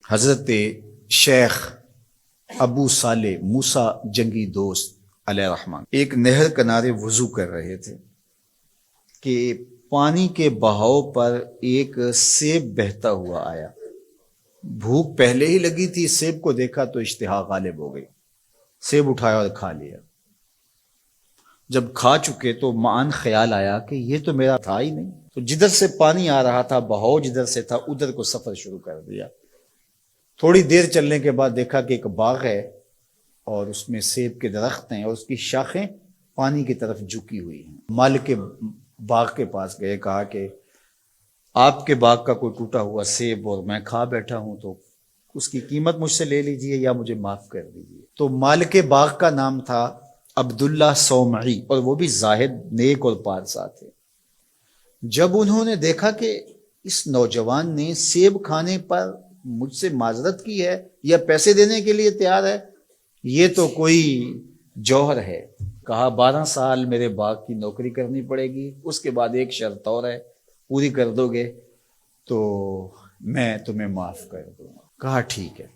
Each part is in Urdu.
حضرت شیخ ابو صالح موسیٰ جنگی دوست علیہ الرحمن ایک نہر کنارے وضو کر رہے تھے کہ پانی کے بہاؤ پر ایک سیب بہتا ہوا آیا۔ بھوک پہلے ہی لگی تھی، سیب کو دیکھا تو اشتہا غالب ہو گئی، سیب اٹھایا اور کھا لیا۔ جب کھا چکے تو معاً خیال آیا کہ یہ تو میرا تھا ہی نہیں، تو جدھر سے پانی آ رہا تھا، بہاؤ جدھر سے تھا، ادھر کو سفر شروع کر دیا۔ تھوڑی دیر چلنے کے بعد دیکھا کہ ایک باغ ہے اور اس میں سیب کے درخت ہیں اور اس کی شاخیں پانی کی طرف جھکی ہوئی ہیں۔ مالک کے باغ کے پاس گئے، کہا کہ آپ کے باغ کا کوئی ٹوٹا ہوا سیب اور میں کھا بیٹھا ہوں، تو اس کی قیمت مجھ سے لے لیجئے یا مجھے معاف کر دیجئے۔ تو مالک باغ کا نام تھا عبداللہ صومعی، اور وہ بھی زاہد، نیک اور پارسا تھے۔ جب انہوں نے دیکھا کہ اس نوجوان نے سیب کھانے پر مجھ سے معذرت کی ہے یا پیسے دینے کے لیے تیار ہے، یہ تو کوئی جوہر ہے، کہا 12 سال میرے باغ کی نوکری کرنی پڑے گی، اس کے بعد ایک شرط اور ہے، پوری کر دو گے تو میں تمہیں معاف کر دوں گا۔ کہا ٹھیک ہے،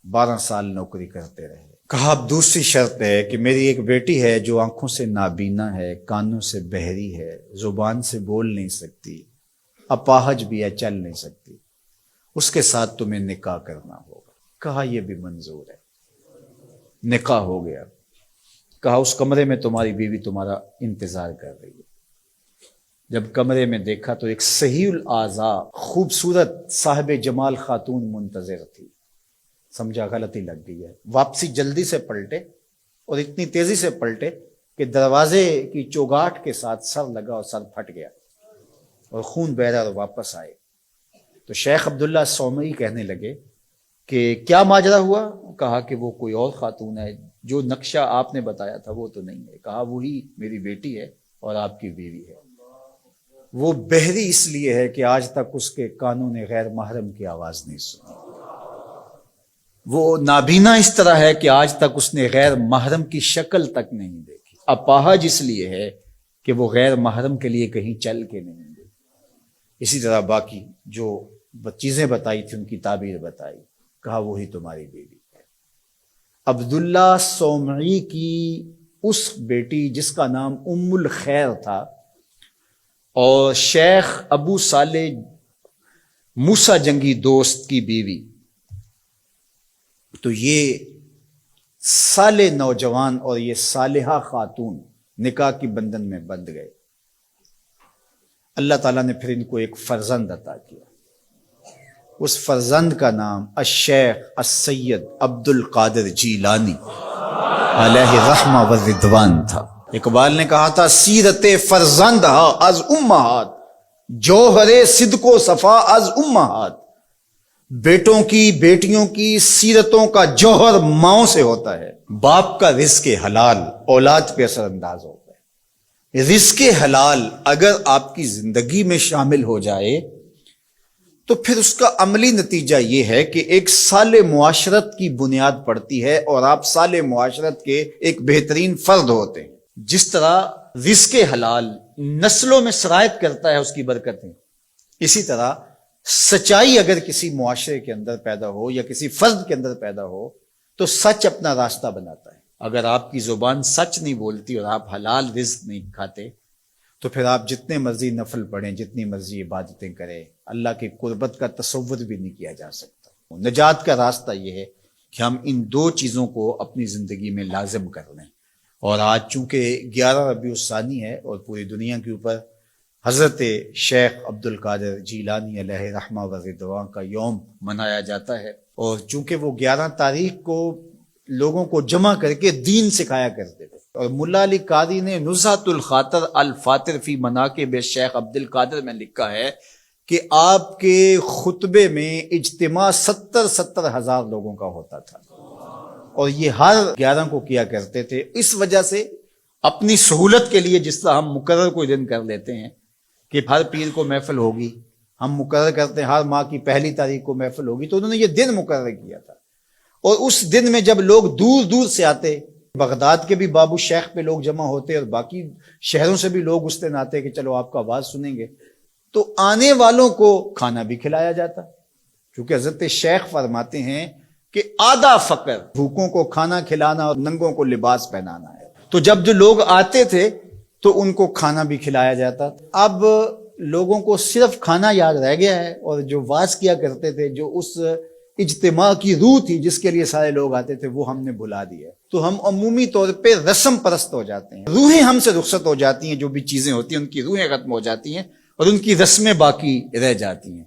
12 سال نوکری کرتے رہے۔ کہا اب دوسری شرط ہے کہ میری ایک بیٹی ہے جو آنکھوں سے نابینا ہے، کانوں سے بہری ہے، زبان سے بول نہیں سکتی، اپاہج بھی ہے، چل نہیں سکتی، اس کے ساتھ تمہیں نکاح کرنا ہوگا۔ کہا یہ بھی منظور ہے، نکاح ہو گیا۔ کہا اس کمرے میں تمہاری بیوی تمہارا انتظار کر رہی ہے۔ جب کمرے میں دیکھا تو ایک صحیح الاعضاء خوبصورت صاحب جمال خاتون منتظر تھی۔ سمجھا غلطی لگ گئی ہے، واپسی جلدی سے پلٹے اور اتنی تیزی سے پلٹے کہ دروازے کی چوگاٹ کے ساتھ سر لگا اور سر پھٹ گیا اور خون بہ رہا، اور واپس آئے تو شیخ عبداللہ صومعی کہنے لگے کہ کیا ماجرا ہوا؟ کہا کہ وہ کوئی اور خاتون ہے، جو نقشہ آپ نے بتایا تھا وہ تو نہیں ہے۔ کہا وہی میری بیٹی ہے اور آپ کی بیوی ہے۔ وہ بہری اس لیے ہے کہ آج تک اس کے کانوں نے غیر محرم کی آواز نہیں سنی، وہ نابینا اس طرح ہے کہ آج تک اس نے غیر محرم کی شکل تک نہیں دیکھی، اپاہج اس لیے ہے کہ وہ غیر محرم کے لیے کہیں چل کے نہیں گئی۔ اسی طرح باقی جو چیزیں بتائی تھی ان کی تعبیر بتائی۔ کہا وہی تمہاری بیوی ہے۔ عبداللہ صومعی کی اس بیٹی جس کا نام ام الخیر تھا اور شیخ ابو صالح موسیٰ جنگی دوست کی بیوی، تو یہ صالح نوجوان اور یہ صالحہ خاتون نکاح کی بندھن میں بندھ گئے۔ اللہ تعالیٰ نے پھر ان کو ایک فرزند عطا کیا۔ اس فرزند کا نام الشیخ السید عبد القادر جیلانی علیہ رحمہ و رضوان تھا۔ اقبال نے کہا تھا سیرت فرزند از امہات، جوہر صدق و صفا از امہات۔ بیٹوں کی بیٹیوں کی سیرتوں کا جوہر ماؤں سے ہوتا ہے۔ باپ کا رزق حلال اولاد پہ اثر انداز ہوتا ہے۔ رزق حلال اگر آپ کی زندگی میں شامل ہو جائے تو پھر اس کا عملی نتیجہ یہ ہے کہ ایک صالح معاشرت کی بنیاد پڑتی ہے اور آپ صالح معاشرت کے ایک بہترین فرد ہوتے ہیں۔ جس طرح رزق حلال نسلوں میں سرایت کرتا ہے اس کی برکتیں، اسی طرح سچائی اگر کسی معاشرے کے اندر پیدا ہو یا کسی فرد کے اندر پیدا ہو تو سچ اپنا راستہ بناتا ہے۔ اگر آپ کی زبان سچ نہیں بولتی اور آپ حلال رزق نہیں کھاتے تو پھر آپ جتنے مرضی نفل پڑھیں، جتنی مرضی عبادتیں کریں، اللہ کی قربت کا تصور بھی نہیں کیا جا سکتا۔ نجات کا راستہ یہ ہے کہ ہم ان دو چیزوں کو اپنی زندگی میں لازم کر لیں۔ اور آج چونکہ 11 ربیع الثانی ہے اور پوری دنیا کے اوپر حضرت شیخ عبد القادر جیلانی علیہ رحمہ و رضوان کا یوم منایا جاتا ہے، اور چونکہ وہ 11 تاریخ کو لوگوں کو جمع کر کے دین سکھایا کرتے تھے، اور ملا علی قاری نے نزہۃ الخاطر الفاطر فی مناقب شیخ عبد القادر میں لکھا ہے کہ آپ کے خطبے میں اجتماع 70 ہزار لوگوں کا ہوتا تھا، اور یہ ہر 11 کو کیا کرتے تھے۔ اس وجہ سے اپنی سہولت کے لیے جس طرح ہم مقرر کوئی دن کر لیتے ہیں کہ ہر پیر کو محفل ہوگی، ہم مقرر کرتے ہیں ہر ماہ کی پہلی تاریخ کو محفل ہوگی، تو انہوں نے یہ دن مقرر کیا تھا۔ اور اس دن میں جب لوگ دور دور سے آتے، بغداد کے بھی بابو شیخ پہ لوگ جمع ہوتے اور باقی شہروں سے بھی لوگ اس دن آتے کہ چلو آپ کا آواز سنیں گے، تو آنے والوں کو کھانا بھی کھلایا جاتا، کیونکہ حضرت شیخ فرماتے ہیں کہ آدھا فقر بھوکوں کو کھانا کھلانا اور ننگوں کو لباس پہنانا ہے. تو جب جو لوگ آتے تھے تو ان کو کھانا بھی کھلایا جاتا تھا. اب لوگوں کو صرف کھانا یاد رہ گیا ہے، اور جو واز کیا کرتے تھے، جو اس اجتماع کی روح تھی جس کے لیے سارے لوگ آتے تھے، وہ ہم نے بھلا دی ہے. تو ہم عمومی طور پہ رسم پرست ہو جاتے ہیں، روحیں ہم سے رخصت ہو جاتی ہیں. جو بھی چیزیں ہوتی ہیں ان کی روحیں ختم ہو جاتی ہیں اور ان کی رسمیں باقی رہ جاتی ہیں.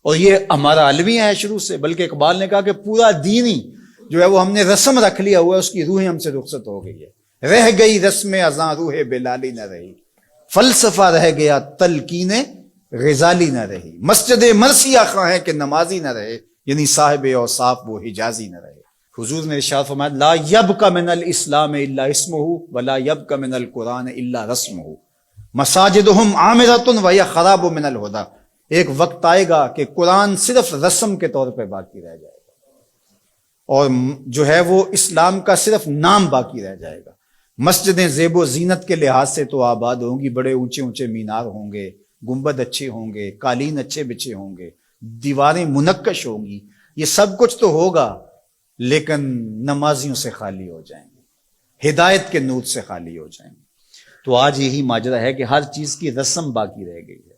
اور یہ ہمارا المیہ ہے شروع سے، بلکہ اقبال نے کہا کہ پورا دین ہی جو ہے وہ ہم نے رسم رکھ لیا ہوا ہے، اس کی روحیں ہم سے رخصت ہو گئی ہے. رہ گئی رسم ازاں روح بلالی نہ رہی، فلسفہ رہ گیا تلقین غزالی نہ رہی، مسجد مرثیہ خواہ ہے کہ نمازی نہ رہے، یعنی صاحب اوصاف وہ حجازی نہ رہے. حضور نے ارشاد فرمایا لا یبق من الاسلام الا اسمہ ولا یبق من القرآن الا رسمہ مساجدہم عامرۃ وہی خراب من الہدی. ایک وقت آئے گا کہ قرآن صرف رسم کے طور پہ باقی رہ جائے گا، اور جو ہے وہ اسلام کا صرف نام باقی رہ جائے گا. مسجدیں زیب و زینت کے لحاظ سے تو آباد ہوں گی، بڑے اونچے اونچے مینار ہوں گے، گنبد اچھے ہوں گے، قالین اچھے بچھے ہوں گے، دیواریں منقش ہوں گی، یہ سب کچھ تو ہوگا، لیکن نمازیوں سے خالی ہو جائیں گے، ہدایت کے نور سے خالی ہو جائیں گے. تو آج یہی ماجرا ہے کہ ہر چیز کی رسم باقی رہ گئی ہے.